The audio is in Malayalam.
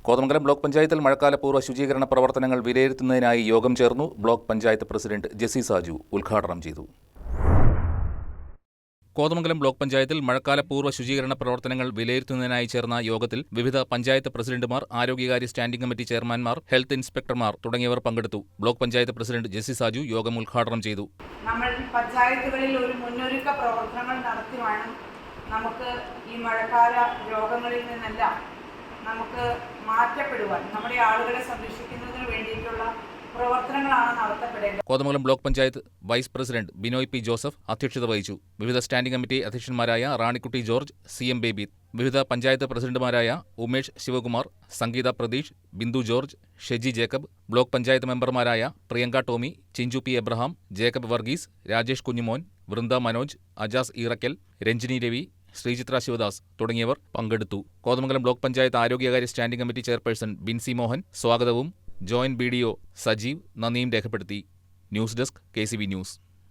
കോതമംഗലം ബ്ലോക്ക് പഞ്ചായത്തിൽ മഴക്കാലപൂർവ്വ ശുചീകരണ പ്രവർത്തനങ്ങൾ വിലയിരുത്തുന്നതിനായി യോഗം ചേർന്നു. ബ്ലോക്ക് പഞ്ചായത്ത് പ്രസിഡന്റ് ജെസി സാജു ഉദ്ഘാടനം ചെയ്തു. കോതമംഗലം ബ്ലോക്ക് പഞ്ചായത്തിൽ മഴക്കാലപൂർവ്വ ശുചീകരണ പ്രവർത്തനങ്ങൾ വിലയിരുത്തുന്നതിനായി ചേർന്ന യോഗത്തിൽ വിവിധ പഞ്ചായത്ത് പ്രസിഡന്റുമാർ, ആരോഗ്യകാര്യ സ്റ്റാൻഡിംഗ് കമ്മിറ്റി ചെയർമാൻമാർ, ഹെൽത്ത് ഇൻസ്പെക്ടർമാർ തുടങ്ങിയവർ പങ്കെടുത്തു. ബ്ലോക്ക് പഞ്ചായത്ത് പ്രസിഡന്റ് ജെസി സാജു യോഗം ഉദ്ഘാടനം ചെയ്തു. നമ്മൾ പഞ്ചായത്തുകളിൽ ഒരു മുന്നൊരുക്ക പ്രവർത്തനങ്ങൾ നടത്തി വേണം നമുക്ക് ഈ മഴക്കാല രോഗങ്ങളിൽ നിന്നെല്ലാം നമുക്ക് മാറ്റപ്പെടുവാൻ, നമ്മുടെ ആളുകളെ സംരക്ഷിക്കുന്നതിന് വേണ്ടിയിട്ടുള്ള പ്രവർത്തനങ്ങളാണ് നടത്തപ്പെടേണ്ടത്. Kothamangalam block panchayat vice president Binoy P Joseph അധ്യക്ഷത വഹിച്ചു. വിവിധ സ്റ്റാൻഡിംഗ് കമ്മിറ്റി അധ്യക്ഷന്മാരായ റാണിക്കുട്ടി ജോർജ്, CM ബേബി, വിവിധ പഞ്ചായത്ത് പ്രസിഡന്റുമാരായ ഉമേഷ് ശിവകുമാർ, സംഗീത പ്രതീഷ്, ബിന്ദു ജോർജ്, ഷെജി ജേക്കബ്, ബ്ലോക്ക് പഞ്ചായത്ത് മെമ്പർമാരായ പ്രിയങ്ക ടോമി, ചിഞ്ചു പി എബ്രഹാം, ജേക്കബ് വർഗീസ്, രാജേഷ് കുഞ്ഞുമോൻ, വൃന്ദ മനോജ്, അജാസ് ഈറക്കൽ, രഞ്ജിനി രവി, ശ്രീചിത്ര ശിവദാസ് തുടങ്ങിയവർ പങ്കെടുത്തു. കോതമംഗലം ബ്ലോക്ക് പഞ്ചായത്ത് ആരോഗ്യകാര്യ standing committee chairperson Binsy Mohan സ്വാഗതവും ജോയിന്റ് BDO സജീവ് നന്ദിയും രേഖപ്പെടുത്തി. News desk KCB news.